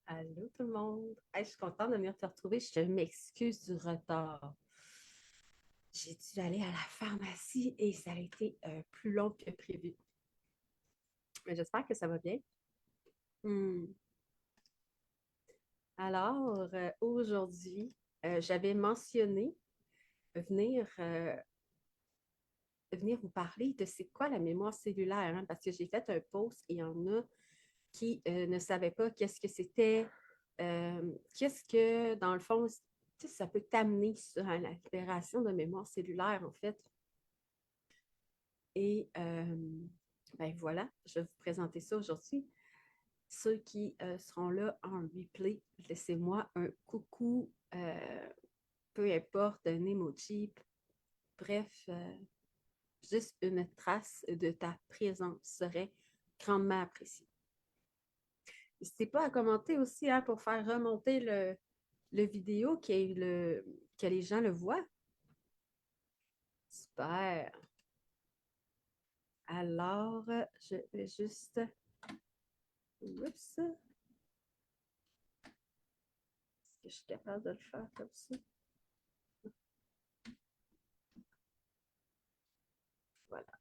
Allô tout le monde. Hey, je suis contente de venir te retrouver. Je m'excuse du retard. J'ai dû aller à la pharmacie et ça a été plus long que prévu. Mais j'espère que ça va bien. Hmm. Alors, aujourd'hui, j'avais mentionné venir, venir vous parler de c'est quoi la mémoire cellulaire, hein, parce que j'ai fait un post et il y en a qui ne savaient pas qu'est-ce que c'était, qu'est-ce que, dans le fond, ça peut t'amener sur la libération de mémoire cellulaire, en fait. Et ben voilà, je vais vous présenter ça aujourd'hui. Ceux qui seront là en replay, laissez-moi un coucou, peu importe, un emoji, bref, juste une trace de ta présence serait grandement appréciée. N'hésitez pas à commenter aussi hein, pour faire remonter le vidéo, que les gens le voient. Super. Alors, je vais juste... Oups. Est-ce que je suis capable de le faire comme ça? Voilà.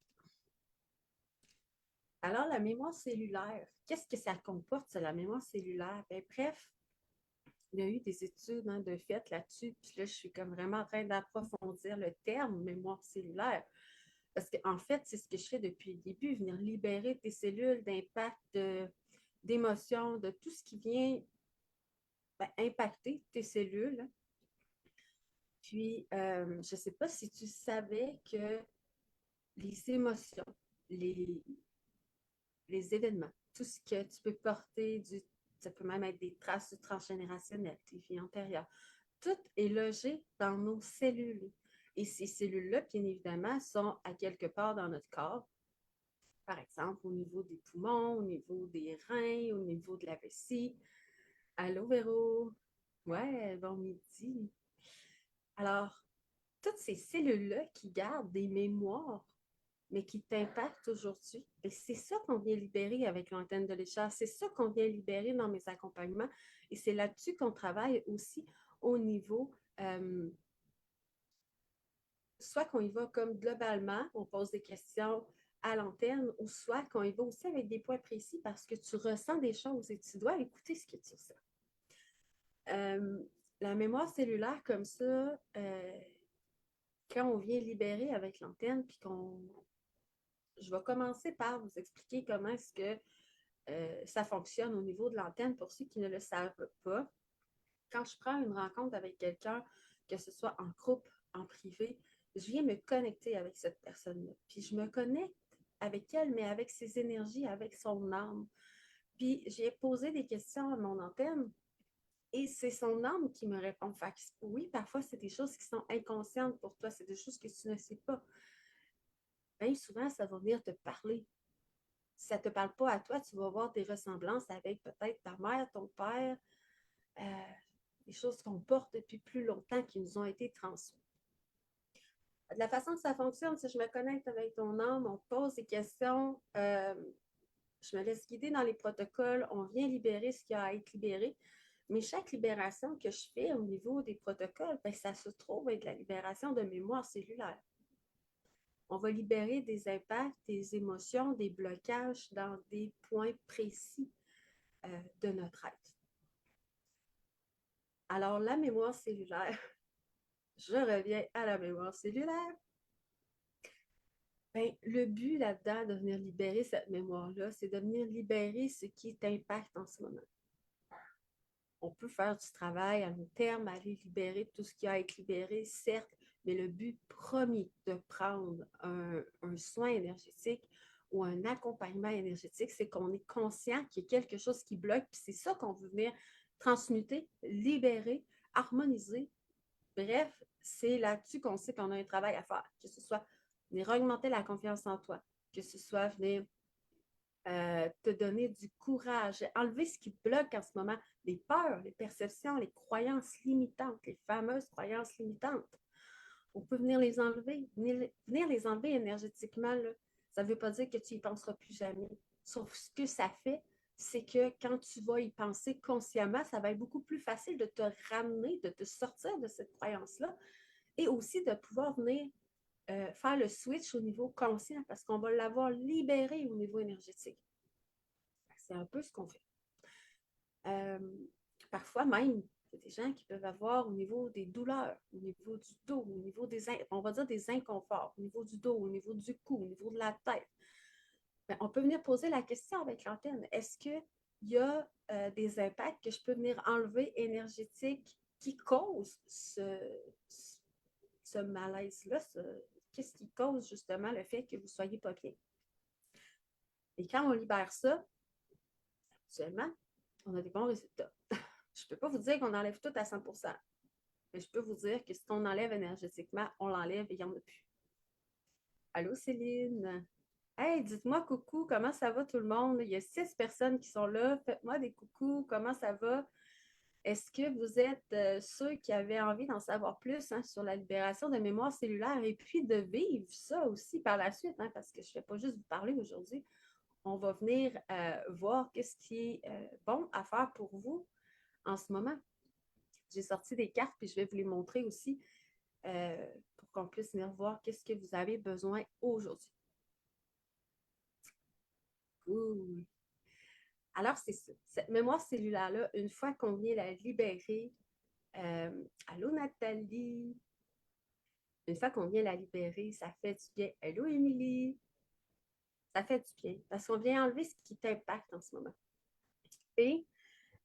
Alors, la mémoire cellulaire, qu'est-ce que ça comporte, ça, la mémoire cellulaire? Ben, bref, il y a eu des études hein, de fait là-dessus, puis là, je suis comme vraiment en train d'approfondir le terme mémoire cellulaire. Parce qu'en fait, c'est ce que je fais depuis le début, venir libérer tes cellules d'impact, d'émotions, de tout ce qui vient impacter tes cellules. Puis, je ne sais pas si tu savais que les émotions, les, les événements, tout ce que tu peux porter, ça peut même être des traces transgénérationnelles, des vies antérieures, tout est logé dans nos cellules. Et ces cellules-là, bien évidemment, sont à quelque part dans notre corps. Par exemple, au niveau des poumons, au niveau des reins, au niveau de la vessie. Allô, Véro? Ouais, bon midi. Alors, toutes ces cellules-là qui gardent des mémoires, mais qui t'impactent aujourd'hui, et c'est ça qu'on vient libérer avec l'antenne de l'écharpe, c'est ça qu'on vient libérer dans mes accompagnements, et c'est là-dessus qu'on travaille aussi au niveau, soit qu'on y va comme globalement, on pose des questions à l'antenne, ou soit qu'on y va aussi avec des points précis parce que tu ressens des choses et tu dois écouter ce que tu ressens. La mémoire cellulaire comme ça, quand on vient libérer avec l'antenne, puis qu'on... Je vais commencer par vous expliquer comment est-ce que ça fonctionne au niveau de l'antenne pour ceux qui ne le savent pas. Quand je prends une rencontre avec quelqu'un, que ce soit en groupe, en privé, je viens me connecter avec cette personne-là. Puis je me connecte avec elle, mais avec ses énergies, avec son âme. Puis j'ai posé des questions à mon antenne et c'est son âme qui me répond. Fait que oui, parfois, c'est des choses qui sont inconscientes pour toi, c'est des choses que tu ne sais pas. Bien souvent, ça va venir te parler. Si ça ne te parle pas à toi, tu vas avoir des ressemblances avec peut-être ta mère, ton père, euh, des choses qu'on porte depuis plus longtemps qui nous ont été transmises. De la façon que ça fonctionne, si je me connecte avec ton âme, on pose des questions, je me laisse guider dans les protocoles, on vient libérer ce qui a à être libéré. Mais chaque libération que je fais au niveau des protocoles, ben, ça se trouve être la libération de mémoire cellulaire. On va libérer des impacts, des émotions, des blocages dans des points précis de notre être. Alors, la mémoire cellulaire, je reviens à la mémoire cellulaire. Ben, le but là-dedans de venir libérer cette mémoire-là, c'est de venir libérer ce qui t'impacte en ce moment. On peut faire du travail à long terme, aller libérer tout ce qui a à être libéré, certes, mais le but premier de prendre un soin énergétique ou un accompagnement énergétique, c'est qu'on est conscient qu'il y a quelque chose qui bloque, puis c'est ça qu'on veut venir transmuter, libérer, harmoniser. Bref, c'est là-dessus qu'on sait qu'on a un travail à faire, que ce soit venir augmenter la confiance en toi, que ce soit venir te donner du courage, enlever ce qui te bloque en ce moment, les peurs, les perceptions, les croyances limitantes, les fameuses croyances limitantes. On peut venir les enlever, venir les enlever énergétiquement. Là. Ça ne veut pas dire que tu n'y penseras plus jamais. Sauf ce que ça fait, c'est que quand tu vas y penser consciemment, ça va être beaucoup plus facile de te ramener, de te sortir de cette croyance-là et aussi de pouvoir venir faire le switch au niveau conscient parce qu'on va l'avoir libéré au niveau énergétique. C'est un peu ce qu'on fait. Euh, Parfois même, il y a des gens qui peuvent avoir au niveau des douleurs, au niveau du dos, au niveau des, on va dire des inconforts, au niveau du dos, au niveau du cou, au niveau de la tête. Ben, on peut venir poser la question avec l'antenne. Est-ce qu'il y a des impacts que je peux venir enlever énergétiques qui causent ce malaise-là? Qu'est-ce qui cause justement le fait que vous ne soyez pas bien? Et quand on libère ça, actuellement, on a des bons résultats. Je ne peux pas vous dire qu'on enlève tout à 100%, mais je peux vous dire que ce qu'on enlève énergétiquement, on l'enlève et il n'y en a plus. Allô, Céline? Hey, dites-moi coucou, comment ça va tout le monde? Il y a 6 personnes qui sont là. Faites-moi des coucous, comment ça va? Est-ce que vous êtes ceux qui avaient envie d'en savoir plus hein, sur la libération de mémoire cellulaire et puis de vivre ça aussi par la suite, hein, parce que je ne vais pas juste vous parler aujourd'hui. On va venir voir qu'est-ce qui est bon à faire pour vous en ce moment. J'ai sorti des cartes puis je vais vous les montrer aussi pour qu'on puisse venir voir qu'est-ce que vous avez besoin aujourd'hui. Cool. Alors, c'est ça. Cette mémoire cellulaire-là, une fois qu'on vient la libérer, allô Nathalie, une fois qu'on vient la libérer, ça fait du bien. Allô Émilie, ça fait du bien parce qu'on vient enlever ce qui t'impacte en ce moment. Et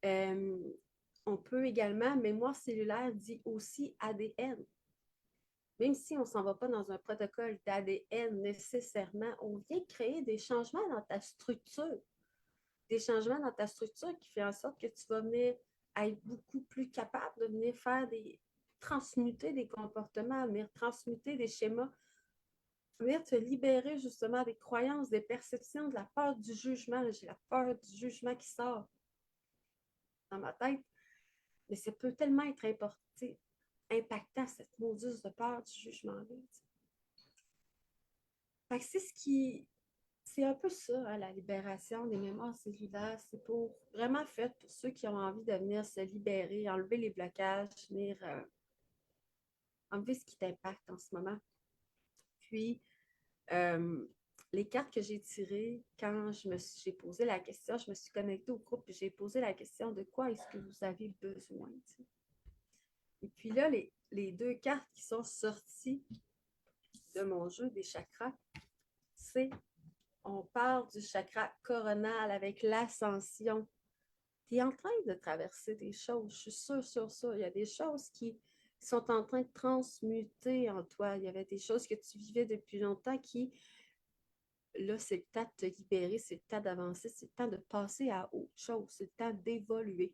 euh, on peut également, mémoire cellulaire dit aussi ADN. Même si on ne s'en va pas dans un protocole d'ADN nécessairement, on vient créer des changements dans ta structure. Des changements dans ta structure qui fait en sorte que tu vas venir être beaucoup plus capable de venir faire transmuter des comportements, venir transmuter des schémas, venir te libérer justement des croyances, des perceptions, de la peur du jugement. J'ai la peur du jugement qui sort dans ma tête, mais ça peut tellement être impactant, cette maudite de peur du jugement-là. Fait que c'est ce qui, c'est un peu ça, hein, la libération des mémoires cellulaires. C'est pour vraiment fait pour ceux qui ont envie de venir se libérer, enlever les blocages, venir enlever ce qui t'impacte en ce moment. Puis, euh, les cartes que j'ai tirées, quand j'ai posé la question, je me suis connectée au groupe et j'ai posé la question de quoi est-ce que vous avez besoin. T'sais. Et puis là, les 2 cartes qui sont sorties de mon jeu des chakras, c'est on parle du chakra coronal avec l'ascension. Tu es en train de traverser des choses, je suis sûre sur ça. Il y a des choses qui sont en train de transmuter en toi. Il y avait des choses que tu vivais depuis longtemps qui, là, c'est le temps de te libérer, c'est le temps d'avancer, c'est le temps de passer à autre chose, c'est le temps d'évoluer.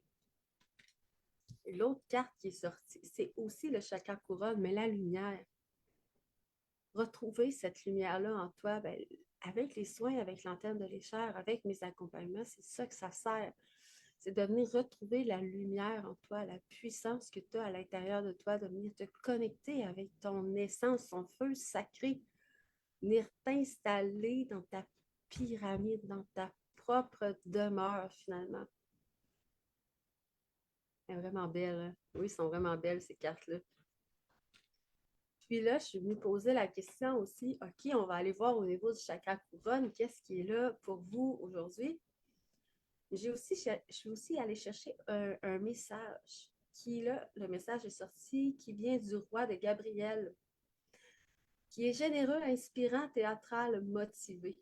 Et l'autre carte qui est sortie, c'est aussi le chakra couronne, mais la lumière. Retrouver cette lumière-là en toi, ben, avec les soins, avec l'antenne de l'échelle, avec mes accompagnements, c'est ça que ça sert. C'est de venir retrouver la lumière en toi, la puissance que tu as à l'intérieur de toi, de venir te connecter avec ton essence, ton feu sacré, venir t'installer dans ta pyramide, dans ta propre demeure finalement. Elle est vraiment belle. Hein? Oui, elles sont vraiment belles ces cartes-là. Puis là, je suis venue poser la question aussi, OK, on va aller voir au niveau du chakra couronne, qu'est-ce qui est là pour vous aujourd'hui? Je suis aussi allée chercher un message qui est là, le message est sorti, qui vient du roi de Gabriel, qui est généreux, inspirant, théâtral, motivé.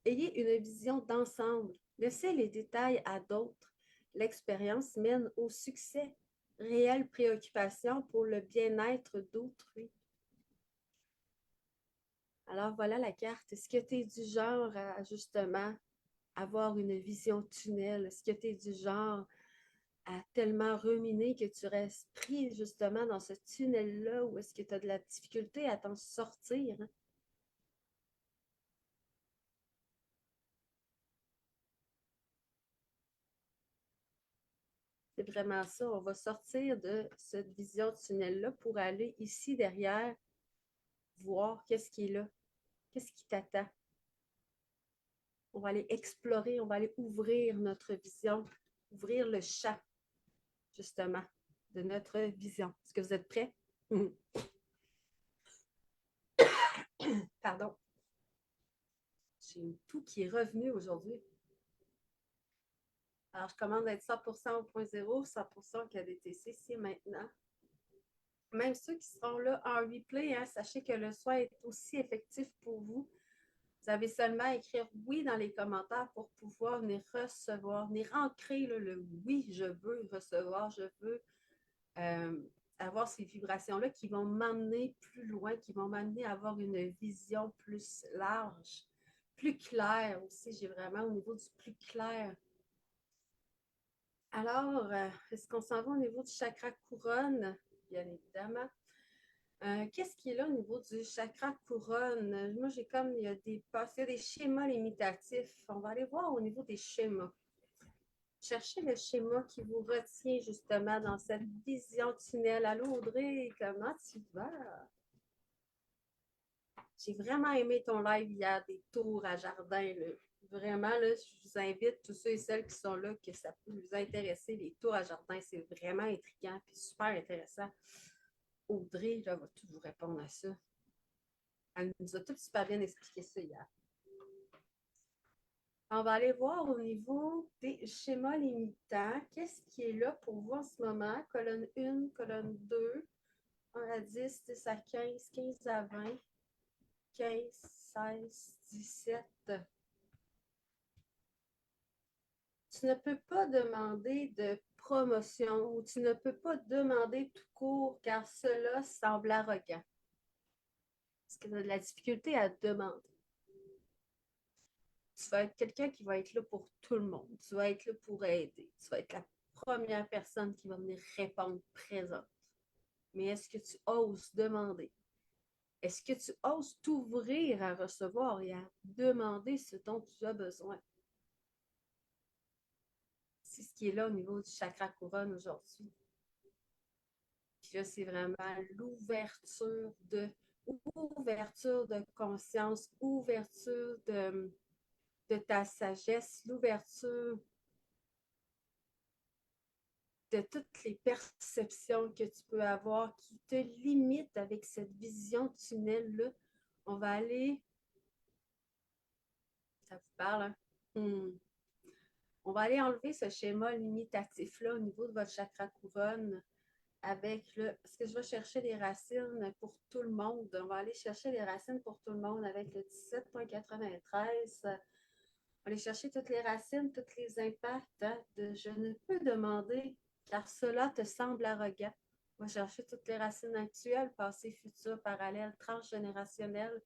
Ayez une vision d'ensemble. Laissez les détails à d'autres. L'expérience mène au succès. Réelle préoccupation pour le bien-être d'autrui. Alors voilà la carte. Est-ce que tu es du genre à justement avoir une vision tunnel? Est-ce que tu es du genre à tellement ruminer que tu restes pris justement dans ce tunnel-là ou est-ce que tu as de la difficulté à t'en sortir? Hein? C'est vraiment ça. On va sortir de cette vision de tunnel-là pour aller ici derrière, voir qu'est-ce qui est là, qu'est-ce qui t'attend. On va aller explorer, on va aller ouvrir notre vision, ouvrir le champ, justement, de notre vision. Est-ce que vous êtes prêts? Pardon. J'ai tout qui est revenu aujourd'hui. Alors, je commande d'être 100% au point zéro, 100% KDTC, c'est maintenant. Même ceux qui seront là en replay, hein, sachez que le soin est aussi effectif pour vous. Vous avez seulement à écrire oui dans les commentaires pour pouvoir venir recevoir, venir ancrer le oui, je veux recevoir, je veux euh, avoir ces vibrations-là qui vont m'emmener plus loin, qui vont m'amener à avoir une vision plus large, plus claire aussi. J'ai vraiment au niveau du plus clair. Alors, est-ce qu'on s'en va au niveau du chakra couronne? Bien évidemment. Qu'est-ce qui est là au niveau du chakra couronne? Moi, j'ai comme, il y a des schémas limitatifs. On va aller voir au niveau des schémas. Cherchez le schéma qui vous retient justement dans cette vision tunnel. Allô Audrey, comment tu vas? J'ai vraiment aimé ton live hier des tours à jardin. Là. Vraiment, là, je vous invite, tous ceux et celles qui sont là, que ça peut vous intéresser. Les tours à jardin, c'est vraiment intriguant et super intéressant. Audrey là, va tout vous répondre à ça. Elle nous a tout super bien expliqué ça hier. On va aller voir au niveau des schémas limitants. Qu'est-ce qui est là pour vous en ce moment? Colonne 1, colonne 2, 1 à 10, 10 à 15, 15 à 20, 15, 16, 17. Tu ne peux pas demander de promotion ou tu ne peux pas demander tout court car cela semble arrogant. Parce que tu as de la difficulté à demander. Tu vas être quelqu'un qui va être là pour tout le monde. Tu vas être là pour aider. Tu vas être la première personne qui va venir répondre présente. Mais est-ce que tu oses demander? Est-ce que tu oses t'ouvrir à recevoir et à demander ce dont tu as besoin? C'est ce qui est là au niveau du chakra couronne aujourd'hui. Puis là, c'est vraiment l'ouverture de conscience, ouverture de ta sagesse, l'ouverture de toutes les perceptions que tu peux avoir qui te limitent avec cette vision tunnel-là. On va aller. Ça vous parle, hein? On va aller enlever ce schéma limitatif-là au niveau de votre chakra couronne avec le. Parce que je vais chercher les racines pour tout le monde. On va aller chercher les racines pour tout le monde avec le 17,93. On va aller chercher toutes les racines, tous les impacts de je ne peux demander car cela te semble arrogant. On va chercher toutes les racines actuelles, passé, futur, parallèle, transgénérationnel,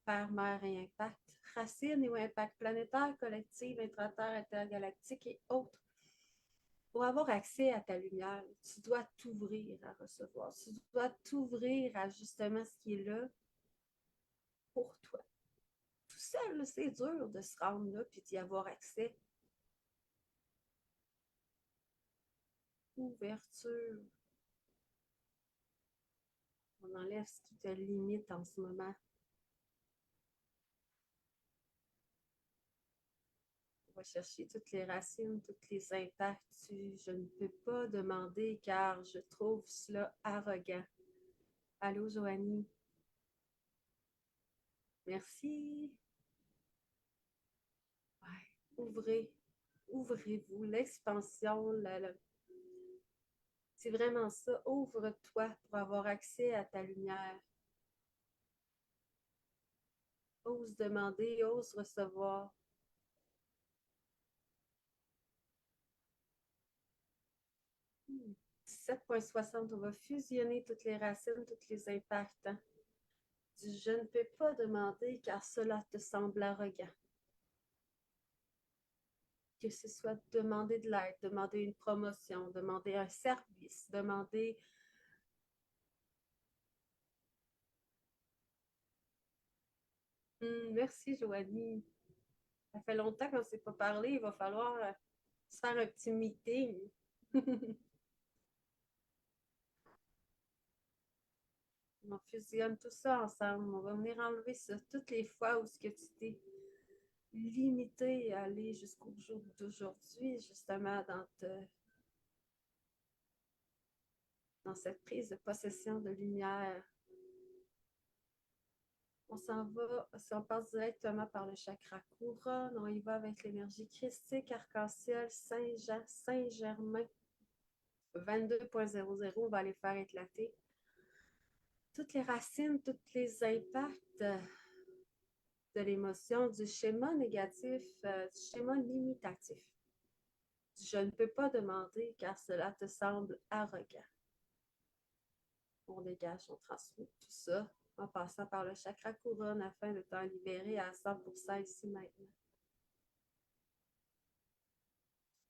père, mère et impact. Racines ou impact planétaire, collectif, intraterre, intergalactique et autres. Pour avoir accès à ta lumière, tu dois t'ouvrir à recevoir. Tu dois t'ouvrir à justement ce qui est là pour toi. Tout seul, c'est dur de se rendre là et d'y avoir accès. Ouverture. On enlève ce qui te limite en ce moment. On va chercher toutes les racines, toutes les impacts. Je ne peux pas demander car je trouve cela arrogant. Allô, Joanie? Merci. Ouais. Ouvrez-vous. L'expansion, c'est vraiment ça. Ouvre-toi pour avoir accès à ta lumière. Ose demander, ose recevoir. 17,60, on va fusionner toutes les racines, tous les impacts. Hein. Je ne peux pas demander car cela te semble arrogant. Que ce soit demander de l'aide, demander une promotion, demander un service, demander. Merci, Joanie. Ça fait longtemps qu'on ne s'est pas parlé. Il va falloir se faire un petit meeting. On fusionne tout ça ensemble. On va venir enlever ça toutes les fois où ce que tu t'es limité à aller jusqu'au jour d'aujourd'hui, justement, dans cette prise de possession de lumière. On s'en va, si on passe directement par le chakra couronne, on y va avec l'énergie christique, arc-en-ciel, Saint-Jean, Saint-Germain, 22.00, on va les faire éclater. Toutes les racines, tous les impacts de l'émotion, du schéma négatif, du schéma limitatif. Je ne peux pas demander car cela te semble arrogant. On dégage, on transmute tout ça en passant par le chakra couronne afin de t'en libérer à 100% ici maintenant.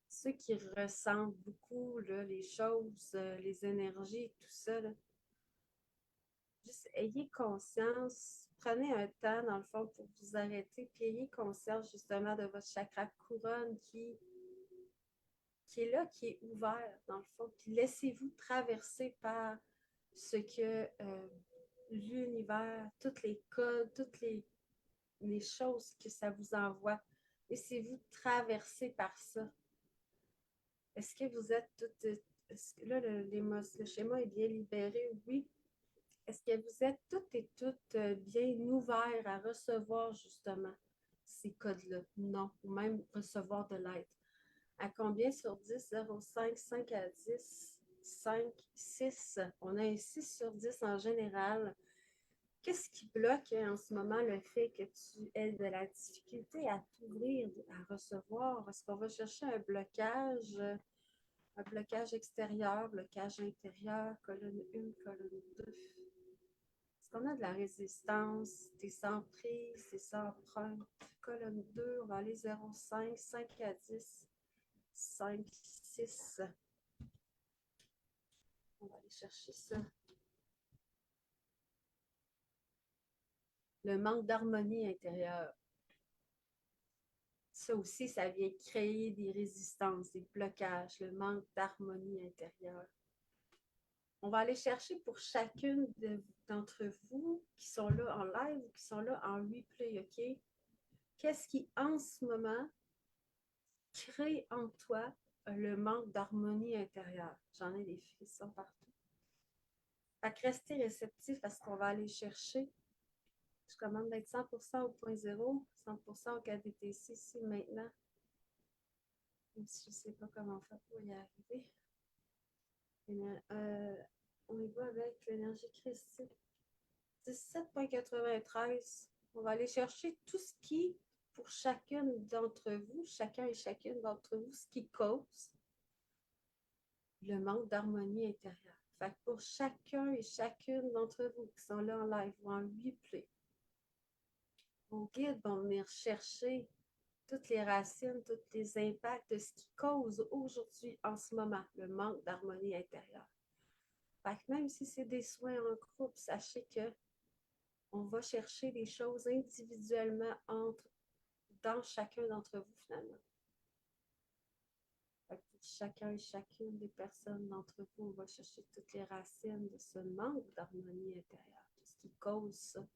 Ceux qui ressentent beaucoup là, les choses, les énergies, tout ça, là, juste ayez conscience, prenez un temps dans le fond pour vous arrêter, puis ayez conscience justement de votre chakra couronne qui est là, qui est ouvert dans le fond, puis laissez-vous traverser par ce que l'univers, tous les codes, toutes les choses que ça vous envoie. Laissez-vous traverser par ça. Est-ce que vous êtes toutes... Là, le schéma est bien libéré, oui. Est-ce que vous êtes toutes et toutes bien ouverts à recevoir justement ces codes-là? Non. Ou même recevoir de l'aide. À combien sur 10? 0, 5, 5 à 10, 5, 6. On a un 6 sur 10 en général. Qu'est-ce qui bloque en ce moment le fait que tu aies de la difficulté à t'ouvrir, à recevoir? Est-ce qu'on va chercher un blocage extérieur, blocage intérieur, colonne 1, colonne 2? Est-ce qu'on a de la résistance, des sans-prises, des sans-empreintes? Colonne 2, on va aller 0, 5, 5 à 10, 5, 6. On va aller chercher ça. Le manque d'harmonie intérieure. Ça aussi, ça vient créer des résistances, des blocages, le manque d'harmonie intérieure. On va aller chercher pour chacune d'entre vous qui sont là en live ou qui sont là en replay, OK? Qu'est-ce qui, en ce moment, crée en toi le manque d'harmonie intérieure? J'en ai des frissons partout. Fait que restez réceptif à ce qu'on va aller chercher. Je commande d'être 100% au point zéro, 100% au KDTC ici maintenant. Même si je ne sais pas comment faire pour y arriver. On y va avec l'énergie christique. 17.93. On va aller chercher tout ce qui, pour chacune d'entre vous, chacun et chacune d'entre vous, ce qui cause le manque d'harmonie intérieure. Fait que pour chacun et chacune d'entre vous qui sont là en live ou en replay, vos guides vont venir chercher toutes les racines, tous les impacts de ce qui cause aujourd'hui, en ce moment, le manque d'harmonie intérieure. Fait que même si c'est des soins en groupe, sachez que on va chercher des choses individuellement dans chacun d'entre vous, finalement. Fait que pour chacun et chacune des personnes d'entre vous, on va chercher toutes les racines de ce manque d'harmonie intérieure, tout ce qui cause ça.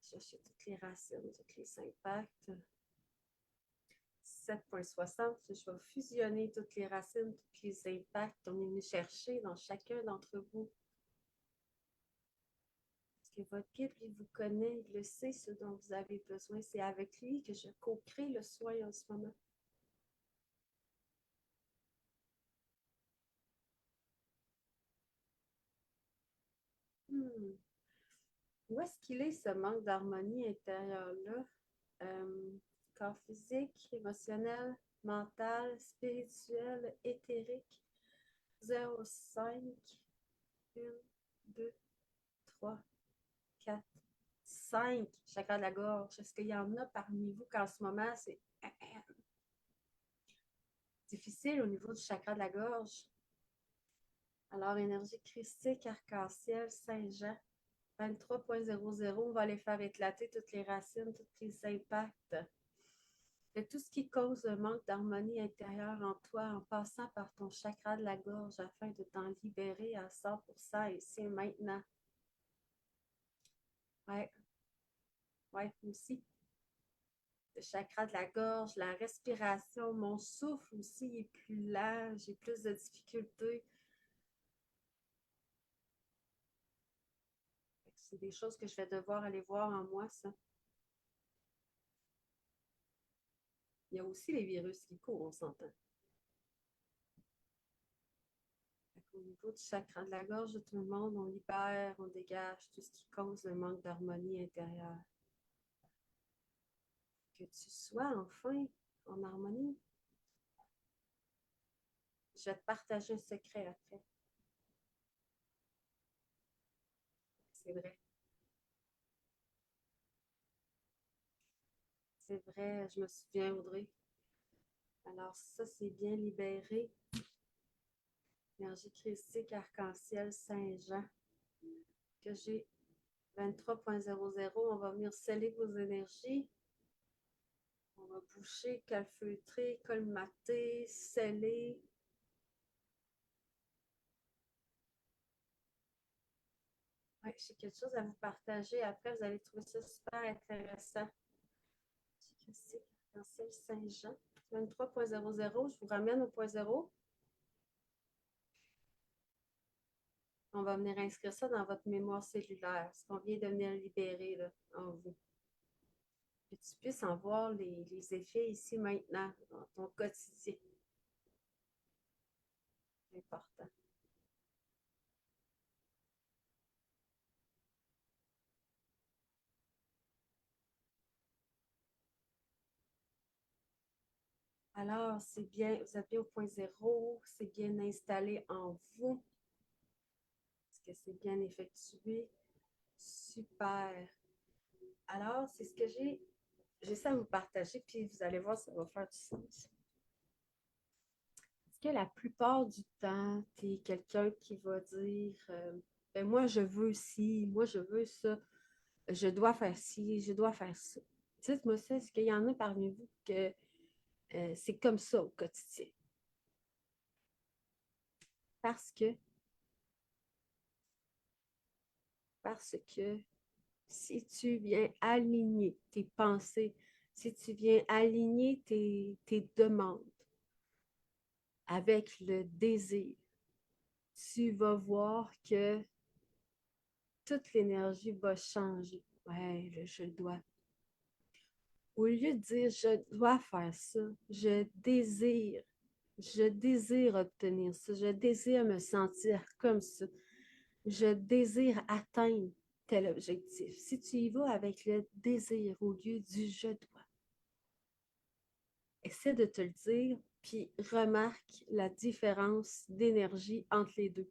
Chercher toutes les racines, tous les impacts. 7.60, je vais fusionner toutes les racines, tous les impacts. On est venu chercher dans chacun d'entre vous. Parce que votre guide, lui, vous connaît, il le sait ce dont vous avez besoin. C'est avec lui que je co-crée le soin en ce moment. Où est-ce qu'il est ce manque d'harmonie intérieure-là? Corps physique, émotionnel, mental, spirituel, éthérique. 0, 5, 1, 2, 3, 4, 5. Chakra de la gorge. Est-ce qu'il y en a parmi vous qu'en ce moment, c'est difficile au niveau du chakra de la gorge? Alors, énergie christique, arc-en-ciel, Saint-Jean, 23.00, on va les faire éclater toutes les racines, tous les impacts de tout ce qui cause le manque d'harmonie intérieure en toi en passant par ton chakra de la gorge afin de t'en libérer à 100% ici et maintenant. Ouais, aussi. le chakra de la gorge, la respiration, mon souffle aussi est plus lent, j'ai plus de difficultés. C'est des choses que je vais devoir aller voir en moi, ça. Il y a aussi les virus qui courent, on s'entend. Au niveau du chakra de la gorge de tout le monde, on libère, on dégage tout ce qui cause le manque d'harmonie intérieure. Que tu sois enfin en harmonie. Je vais te partager un secret après. C'est vrai. C'est vrai, je me souviens, Audrey. Alors, ça, c'est bien libéré. Énergie christique arc-en-ciel Saint-Jean. Que j'ai 23.00. On va venir sceller vos énergies. On va boucher, calfeutrer, colmater, sceller. Ouais, j'ai quelque chose à vous partager. Après, vous allez trouver ça super intéressant. C'est arc-en-ciel Saint-Jean. 23.00. Je vous ramène au point zéro. On va venir inscrire ça dans votre mémoire cellulaire, ce qu'on vient de venir libérer là, en vous. Que tu puisses en voir les effets ici maintenant, dans ton quotidien. C'est important. Alors, c'est bien, vous êtes bien au point zéro, c'est bien installé en vous. Est-ce que c'est bien effectué? Super. Alors, c'est ce que j'ai ça à vous partager, puis vous allez voir, ça va faire du sens. Est-ce que la plupart du temps, tu es quelqu'un qui va dire ben moi, je veux ci, moi, je veux ça, je dois faire ci, je dois faire ça. Dites-moi ça, est-ce qu'il y en a parmi vous que c'est comme ça au quotidien? Parce que, parce que si tu viens aligner tes pensées, si tu viens aligner tes demandes avec le désir, tu vas voir que toute l'énergie va changer. Ouais, je dois. Au lieu de dire je dois faire ça, je désire obtenir ça, je désire me sentir comme ça, je désire atteindre tel objectif. Si tu y vas avec le désir au lieu du je dois, essaie de te le dire, puis remarque la différence d'énergie entre les deux.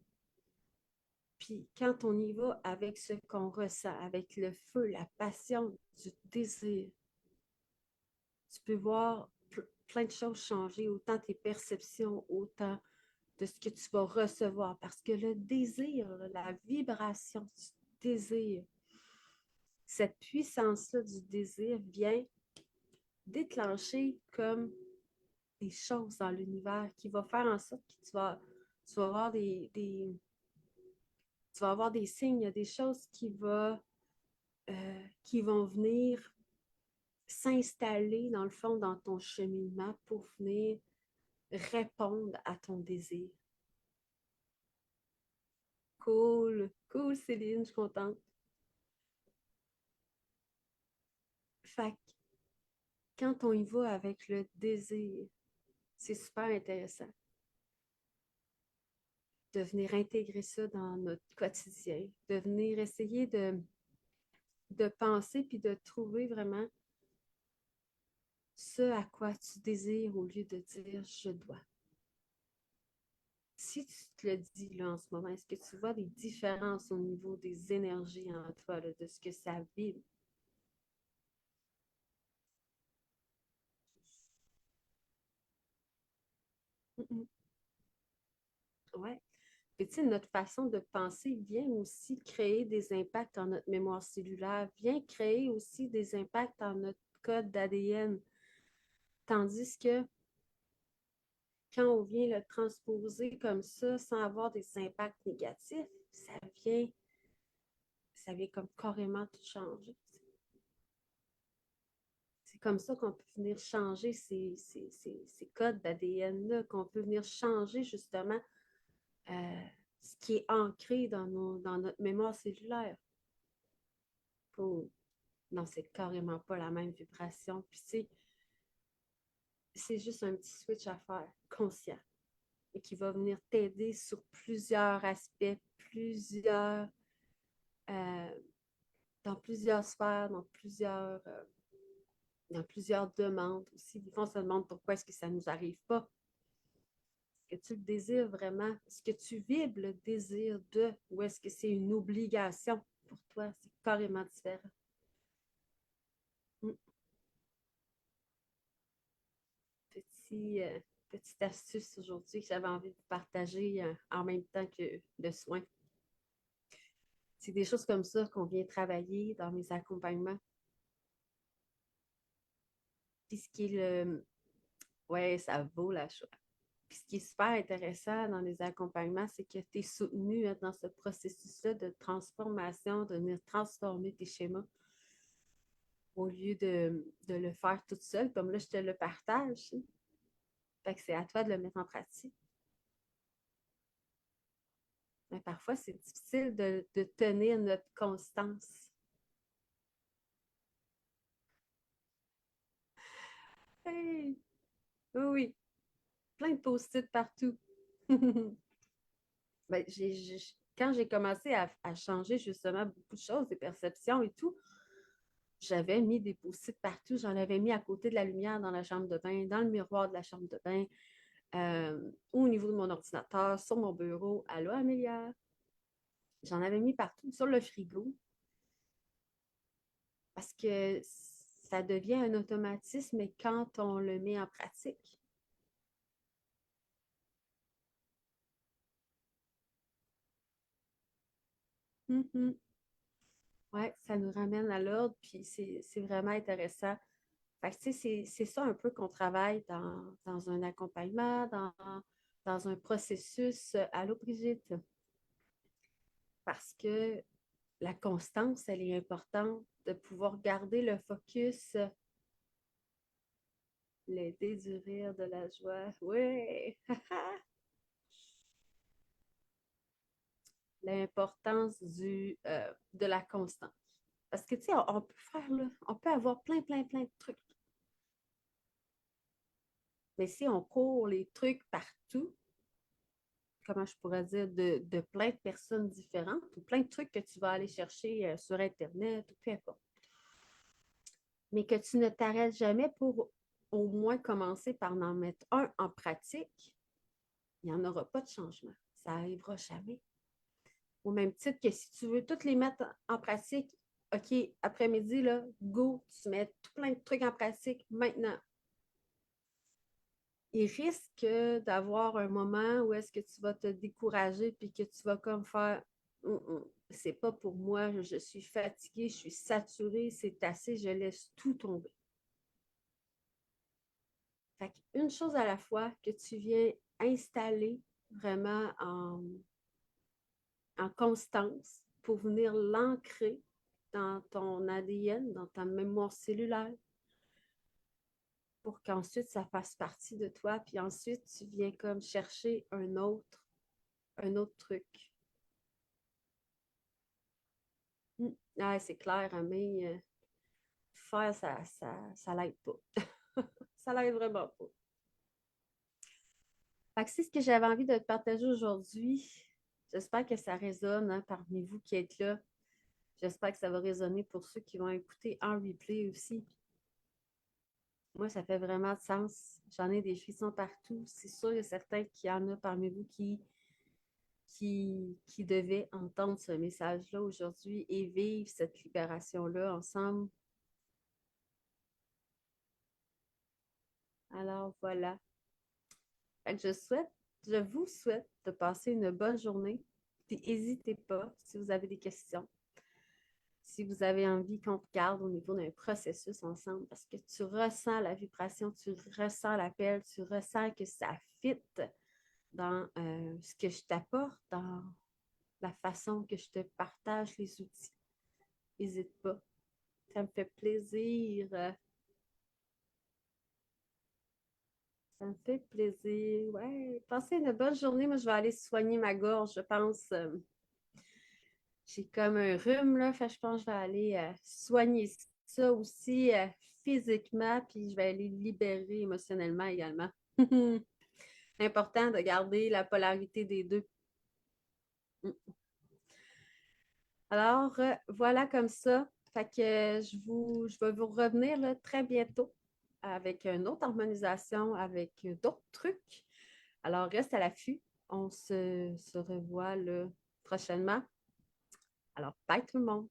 Puis quand on y va avec ce qu'on ressent, avec le feu, la passion du désir, tu peux voir plein de choses changer, autant tes perceptions, autant de ce que tu vas recevoir. Parce que le désir, la vibration du désir, cette puissance-là du désir vient déclencher comme des choses dans l'univers qui va faire en sorte que tu vas avoir tu vas avoir des signes, des choses qui vont venir s'installer dans le fond dans ton cheminement pour venir répondre à ton désir. Cool, cool Céline, je suis contente. Fait que quand on y va avec le désir, c'est super intéressant de venir intégrer ça dans notre quotidien, de venir essayer de penser puis de trouver vraiment ce à quoi tu désires au lieu de dire je dois. Si tu te le dis là en ce moment, est-ce que tu vois des différences au niveau des énergies en toi, là, de ce que ça vibre? Mm -mm. Ouais. Et tu sais, notre façon de penser vient aussi créer des impacts dans notre mémoire cellulaire, vient créer aussi des impacts dans notre code d'ADN. Tandis que quand on vient le transposer comme ça, sans avoir des impacts négatifs, ça vient comme carrément tout changer. C'est comme ça qu'on peut venir changer ces codes d'ADN-là, qu'on peut venir changer justement euh, ce qui est ancré dans notre mémoire cellulaire. Pour... Non, c'est carrément pas la même vibration. Puis c'est juste un petit switch à faire, conscient, et qui va venir t'aider sur plusieurs aspects, euh, dans plusieurs sphères, dans plusieurs demandes aussi. Des fois, on se demande pourquoi est-ce que ça ne nous arrive pas. Est-ce que tu le désires vraiment? Est-ce que tu vibres le désir de, ou est-ce que c'est une obligation pour toi? C'est carrément différent. Mm. Petit, petite astuce aujourd'hui que j'avais envie de partager en même temps que le soin. C'est des choses comme ça qu'on vient travailler dans mes accompagnements. Puis ce qui est le... Ouais, ça vaut la chose. Puis ce qui est super intéressant dans les accompagnements, c'est que tu es soutenu dans ce processus-là de transformation, de venir transformer tes schémas au lieu de le faire toute seule, comme là, je te le partage. Fait que c'est à toi de le mettre en pratique. Mais parfois, c'est difficile de tenir notre constance. Hey! Oui, oui, plein de post-it partout. Ben, quand j'ai commencé à changer justement beaucoup de choses, des perceptions et tout, j'avais mis des post-it partout. J'en avais mis à côté de la lumière dans la chambre de bain, dans le miroir de la chambre de bain, au niveau de mon ordinateur, sur mon bureau. Allô, Amélia? J'en avais mis partout, sur le frigo, parce que ça devient un automatisme quand on le met en pratique. Mm-hmm. Oui, ça nous ramène à l'ordre, puis c'est vraiment intéressant. Fait que, tu sais, c'est ça un peu qu'on travaille dans un accompagnement, dans un processus. Allô, Brigitte? Parce que la constance, elle est importante, de pouvoir garder le focus, l'aider du rire, de la joie. Oui! L'importance de la constance. Parce que, tu sais, on peut faire, là, on peut avoir plein de trucs. Mais si on court les trucs partout, comment je pourrais dire, de plein de personnes différentes ou plein de trucs que tu vas aller chercher sur Internet ou peu importe. Mais que tu ne t'arrêtes jamais pour au moins commencer par en mettre un en pratique, il n'y en aura pas de changement. Ça n'arrivera jamais. Au même titre que si tu veux toutes les mettre en pratique, OK, après-midi, là, go, tu mets tout plein de trucs en pratique maintenant. Il risque d'avoir un moment où est-ce que tu vas te décourager puis que tu vas comme faire c'est pas pour moi, je suis fatiguée, je suis saturée, c'est assez, je laisse tout tomber. Fait qu'une chose à la fois que tu viens installer vraiment en constance pour venir l'ancrer dans ton ADN, dans ta mémoire cellulaire, pour qu'ensuite ça fasse partie de toi, puis ensuite tu viens comme chercher un autre truc. Ah, c'est clair, hein, mais faire, ça l'aide pas. Ça l'aide vraiment pas. Fait que c'est ce que j'avais envie de te partager aujourd'hui. J'espère que ça résonne hein, parmi vous qui êtes là. J'espère que ça va résonner pour ceux qui vont écouter en replay aussi. Moi, ça fait vraiment de sens. J'en ai des frissons partout. C'est sûr et certain qu'il y en a parmi vous qui devaient entendre ce message-là aujourd'hui et vivre cette libération-là ensemble. Alors voilà. Fait que je vous souhaite de passer une bonne journée. Puis n'hésitez pas si vous avez des questions, si vous avez envie qu'on regarde au niveau d'un processus ensemble, parce que tu ressens la vibration, tu ressens l'appel, tu ressens que ça fit dans ce que je t'apporte, dans la façon que je te partage les outils. N'hésite pas. Ça me fait plaisir Ça me fait plaisir. Ouais, passez une bonne journée. Moi, je vais aller soigner ma gorge. Je pense, j'ai comme un rhume, là. Fait que je pense que je vais aller soigner ça aussi physiquement, puis je vais aller libérer émotionnellement également. C'est important de garder la polarité des deux. Mm. Alors, voilà comme ça. Fait que je vais vous revenir là, très bientôt avec une autre harmonisation, avec d'autres trucs. Alors, reste à l'affût. On se revoit là, prochainement. Alors, bye tout le monde.